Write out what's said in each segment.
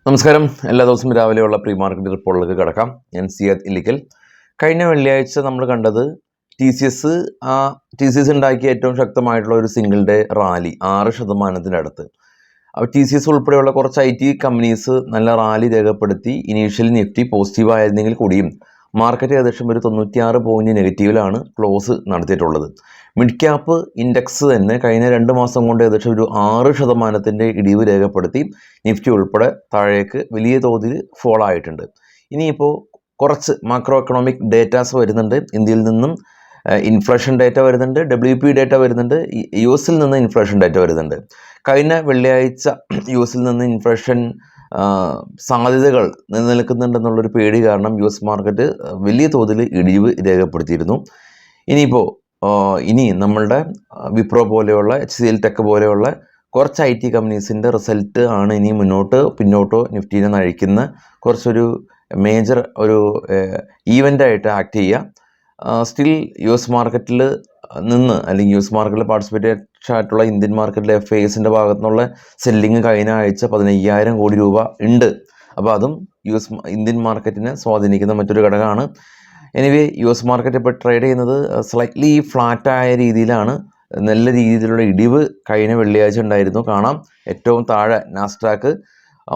നമസ്കാരം. എല്ലാ ദിവസവും രാവിലെയുള്ള പ്രീ മാർക്കറ്റ് റിപ്പോർട്ടിലേക്ക് കിടക്കാം. ഞാൻ സിയാദ് ഇല്ലിക്കൽ. കഴിഞ്ഞ വെള്ളിയാഴ്ച നമ്മൾ കണ്ടത് ടി സി എസ് ഉണ്ടാക്കിയ ഏറ്റവും ശക്തമായിട്ടുള്ള ഒരു സിംഗിൾ ഡേ റാലി 6% അടുത്ത്. അപ്പോൾ ടി സി എസ് ഉൾപ്പെടെയുള്ള കുറച്ച് IT കമ്പനീസ് നല്ല റാലി രേഖപ്പെടുത്തി. ഇനീഷ്യലി നിഫ്റ്റി പോസിറ്റീവ് ആയിരുന്നെങ്കിൽ കൂടിയും മാർക്കറ്റ് ഏകദേശം ഒരു 96 പോയിന്റ് നെഗറ്റീവിലാണ് ക്ലോസ് നടത്തിയിട്ടുള്ളത്. മിഡ് ക്യാപ്പ് ഇൻഡെക്സ് തന്നെ കഴിഞ്ഞ 2 മാസം കൊണ്ട് ഏകദേശം ഒരു 6% ഇടിവ് രേഖപ്പെടുത്തി. നിഫ്റ്റി ഉൾപ്പെടെ താഴേക്ക് വലിയ തോതിൽ ഫോൾ ആയിട്ടുണ്ട്. ഇനിയിപ്പോൾ കുറച്ച് മാക്രോ എക്കണോമിക് ഡേറ്റാസ് വരുന്നുണ്ട്. ഇന്ത്യയിൽ നിന്നും ഇൻഫ്ലേഷൻ ഡേറ്റ വരുന്നുണ്ട്, WP ഡേറ്റ വരുന്നുണ്ട്, US നിന്ന് ഇൻഫ്ലേഷൻ ഡേറ്റ വരുന്നുണ്ട്. കഴിഞ്ഞ വെള്ളിയാഴ്ച US നിന്ന് ഇൻഫ്ലേഷൻ സാധ്യതകൾ നിലനിൽക്കുന്നുണ്ടെന്നുള്ളൊരു പേടി കാരണം US മാർക്കറ്റ് വലിയ തോതിൽ ഇടിവ് രേഖപ്പെടുത്തിയിരുന്നു. ഇനി നമ്മളുടെ വിപ്രോ പോലെയുള്ള HCL ടെക് പോലെയുള്ള കുറച്ച് IT കമ്പനീസിൻ്റെ റിസൾട്ട് ആണ് ഇനി പിന്നോട്ടോ നിഫ്റ്റീനെ നയിക്കുന്ന കുറച്ചൊരു മേജർ ഒരു ഈവൻ്റായിട്ട് ആക്ട് ചെയ്യുക. സ്റ്റിൽ US മാർക്കറ്റിൽ നിന്ന് അല്ലെങ്കിൽ US മാർക്കറ്റിൽ പാർട്ടിസിപ്പേറ്റ് ആയിട്ടുള്ള ഇന്ത്യൻ മാർക്കറ്റിലെ FISൻ്റെ ഭാഗത്തു നിന്നുള്ള സെല്ലിങ് കഴിഞ്ഞ ആഴ്ച 15,000 കോടി രൂപ ഉണ്ട്. അപ്പോൾ അതും ഇന്ത്യൻ മാർക്കറ്റിനെ സ്വാധീനിക്കുന്ന മറ്റൊരു ഘടകമാണ്. എനിവേ US മാർക്കറ്റ് ഇപ്പോൾ ട്രേഡ് ചെയ്യുന്നത് സ്ലൈറ്റ്ലി ഫ്ലാറ്റായ രീതിയിലാണ്. നല്ല രീതിയിലുള്ള ഇടിവ് കഴിഞ്ഞ വെള്ളിയാഴ്ച ഉണ്ടായിരുന്നു. കാണാം ഏറ്റവും താഴെ നാസ്ഡാക്ക്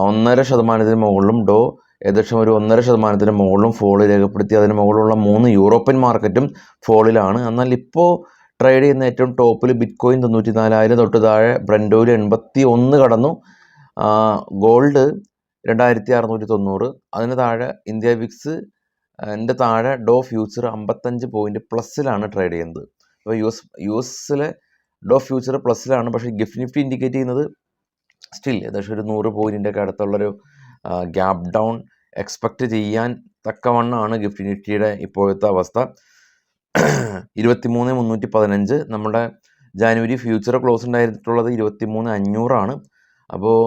1.5% മുകളിലും ഡോ ഏകദേശം ഒരു 1.5% മുകളിലും ഫോൾ രേഖപ്പെടുത്തി. അതിന് മുകളിലുള്ള 3 യൂറോപ്യൻ മാർക്കറ്റും ഫോളിലാണ്. എന്നാൽ ഇപ്പോൾ ട്രേഡ് ചെയ്യുന്ന ഏറ്റവും ടോപ്പിൽ ബിറ്റ്കോയിൻ 94,000 തൊട്ട് താഴെ, ബ്രന്റ് ഓയിൽ 81 കടന്നു, ഗോൾഡ് 2,690, അതിന് താഴെ ഇന്ത്യ വിക്സ് താഴെ ഡോ ഫ്യൂച്ചർ 55 പോയിന്റ് പ്ലസ്സിലാണ് ട്രേഡ് ചെയ്യുന്നത്. അപ്പോൾ യുഎസിലെ ഡോ ഫ്യൂച്ചർ പ്ലസ്സിലാണ്. പക്ഷേ ഗിഫ്റ്റ് നിഫ്റ്റി ഇൻഡിക്കേറ്റ് ചെയ്യുന്നത് സ്റ്റിൽ ഏകദേശം ഒരു 100 പോയിൻറ്റിൻ്റെ ഒക്കെ അടുത്തുള്ളൊരു ഗ്യാപ്പ് ഡൗൺ എക്സ്പെക്റ്റ് ചെയ്യാൻ തക്കവണ്ണമാണ് ഗിഫ്റ്റ് നിഫ്റ്റിയുടെ ഇപ്പോഴത്തെ അവസ്ഥ. 23,315 നമ്മുടെ ജാനുവരി ഫ്യൂച്ചർ ക്ലോസ് ഉണ്ടായിട്ടുള്ളത് 23,500. അപ്പോൾ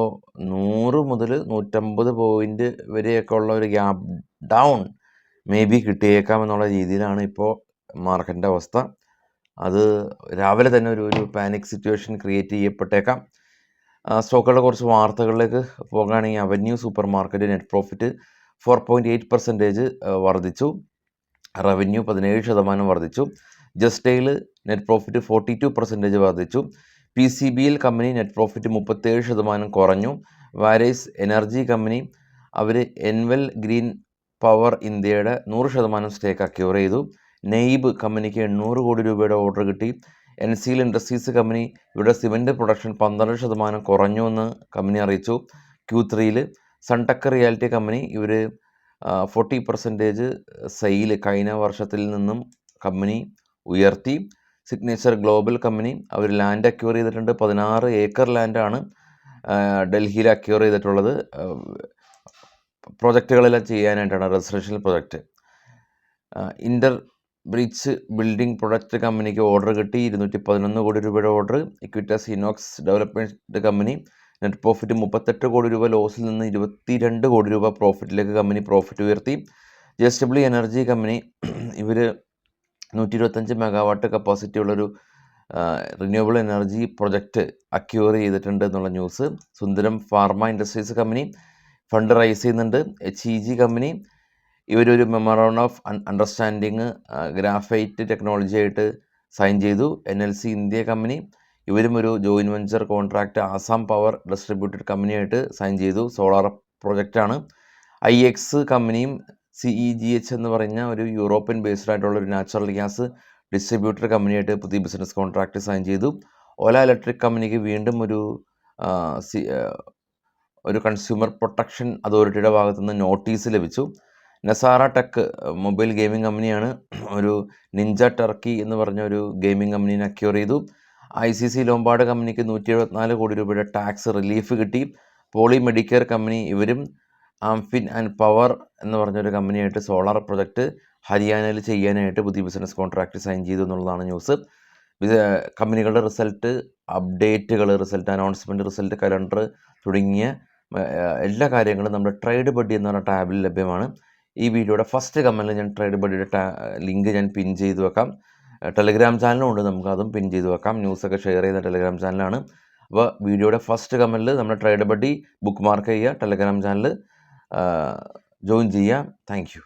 100 മുതൽ 150 പോയിന്റ് വരെയൊക്കെ ഉള്ള ഒരു ഗ്യാപ്പ് ഡൗൺ മേ ബി കിട്ടിയേക്കാം എന്നുള്ള രീതിയിലാണ് ഇപ്പോൾ മാർക്കറ്റിൻ്റെ അവസ്ഥ. അത് രാവിലെ തന്നെ ഒരു പാനിക് സിറ്റുവേഷൻ ക്രിയേറ്റ് ചെയ്യപ്പെട്ടേക്കാം. സ്റ്റോക്കുകളുടെ കുറച്ച് വാർത്തകളിലേക്ക് പോകുകയാണെങ്കിൽ avenue super market net profit 4.8% വർദ്ധിച്ചു. റവന്യൂ 17% വർദ്ധിച്ചു. ജസ്റ്റൈൽ നെറ്റ് പ്രോഫിറ്റ് 42% വർദ്ധിച്ചു. PCBL കമ്പനി നെറ്റ് പ്രോഫിറ്റ് 37% കുറഞ്ഞു. വാരൈസ് എനർജി കമ്പനി അവർ എൻവെൽ ഗ്രീൻ പവർ ഇന്ത്യയുടെ 100% സ്റ്റേക്ക് അക്യൂർ ചെയ്തു. നെയ്ബ് കമ്പനിക്ക് 800 കോടി രൂപയുടെ ഓർഡർ കിട്ടി. NCL ഇൻഡസ്ട്രീസ് കമ്പനി ഇവിടെ സിമൻറ്റ് പ്രൊഡക്ഷൻ 12% കുറഞ്ഞു എന്ന് കമ്പനി അറിയിച്ചു Q3. സൺടെക് റിയാലിറ്റി കമ്പനി ഇവർ 40% സെയിൽ കഴിഞ്ഞ വർഷത്തിൽ നിന്നും കമ്പനി ഉയർത്തി. സിഗ്നേച്ചർ ഗ്ലോബൽ കമ്പനി അവർ ലാൻഡ് അക്യൂർ ചെയ്തിട്ടുണ്ട്. 16 ഏക്കർ ലാൻഡാണ് ഡൽഹിയിൽ അക്യൂർ ചെയ്തിട്ടുള്ളത്. പ്രൊജക്റ്റുകളെല്ലാം ചെയ്യാനായിട്ടാണ്, residential project. Interarch building product കമ്പനിക്ക് ഓർഡർ കിട്ടി, 211 കോടി രൂപയുടെ order. Equitas Inox development company net profit 38 കോടി രൂപ ലോസിൽ നിന്ന് 22 കോടി രൂപ പ്രോഫിറ്റിലേക്ക് കമ്പനി പ്രോഫിറ്റ് ഉയർത്തി. JSW എനർജി കമ്പനി ഇവർ 125 മെഗാവാട്ട് കപ്പാസിറ്റി ഉള്ളൊരു റിന്യൂവബിൾ എനർജി പ്രൊജക്റ്റ് അക്യൂർ ചെയ്തിട്ടുണ്ട് എന്നുള്ള news. Sundaram pharma industries company fund raise ചെയ്യുന്നുണ്ട്. HEG കമ്പനി ഇവരൊരു memorandum of understanding graphite technology ആയിട്ട് സൈൻ ചെയ്തു. NLC ഇന്ത്യ കമ്പനി ഇവരും ഒരു joint venture contract Assam power distributed കമ്പനിയായിട്ട് സൈൻ ചെയ്തു. സോളാർ പ്രൊജക്റ്റാണ്. IX കമ്പനിയും CEGH എന്ന് പറഞ്ഞ ഒരു യൂറോപ്യൻ ബേസ്ഡ് ആയിട്ടുള്ള ഒരു നാച്ചുറൽ ഗ്യാസ് ഡിസ്ട്രിബ്യൂട്ടർ കമ്പനിയായിട്ട് പുതിയ ബിസിനസ് കോൺട്രാക്റ്റ് സൈൻ ചെയ്തു. ഓല ഇലക്ട്രിക് കമ്പനിക്ക് വീണ്ടും ഒരു കൺസ്യൂമർ പ്രൊട്ടക്ഷൻ അതോറിറ്റിയുടെ ഭാഗത്തു നിന്ന് നോട്ടീസ് ലഭിച്ചു. നസാറ ടെക് മൊബൈൽ ഗെയിമിംഗ് കമ്പനിയാണ് ഒരു നിഞ്ച ടർക്കി എന്ന് പറഞ്ഞ ഒരു ഗെയിമിംഗ് കമ്പനീനെ അക്യൂർ ചെയ്തു. ICC ലോംബാർഡ് കമ്പനിക്ക് 174 കോടി രൂപയുടെ ടാക്സ് റിലീഫ് കിട്ടി. പോളി മെഡിക്കെയർ കമ്പനി ഇവരും ആംഫിൻ ആൻഡ് പവർ എന്ന് പറഞ്ഞൊരു കമ്പനിയായിട്ട് സോളാർ പ്രൊജക്റ്റ് ഹരിയാനയിൽ ചെയ്യാനായിട്ട് പുതിയ ബിസിനസ് കോൺട്രാക്റ്റ് സൈൻ ചെയ്തു എന്നുള്ളതാണ് ന്യൂസ്. കമ്പനികളുടെ റിസൾട്ട് അപ്ഡേറ്റുകൾ, റിസൾട്ട് അനൗൺസ്മെൻറ്റ്, റിസൾട്ട് കലണ്ടർ തുടങ്ങിയ എല്ലാ കാര്യങ്ങളും നമ്മുടെ ട്രേഡ് ബഡ്ഡി എന്ന് പറഞ്ഞ ടാബിൽ ലഭ്യമാണ്. ഈ വീഡിയോയുടെ ഫസ്റ്റ് കമൻറ്റിൽ ഞാൻ ട്രേഡ് ബഡ്ഡിയുടെ ലിങ്ക് ഞാൻ പിൻ ചെയ്ത് വെക്കാം. ടെലിഗ്രാം ചാനലും ഉണ്ട്, നമുക്ക് അതും പിൻ ചെയ്ത് വെക്കാം. ന്യൂസൊക്കെ ഷെയർ ചെയ്യുന്ന ടെലിഗ്രാം ചാനലാണ്. അപ്പോൾ വീഡിയോയുടെ ഫസ്റ്റ് കമൻറ്റിൽ നമ്മുടെ ട്രേഡ് ബഡ്ഡി ബുക്ക് മാർക്ക് ചെയ്യുക, ടെലഗ്രാം ചാനൽ ജോയിൻ ചെയ്യുക. Thank you.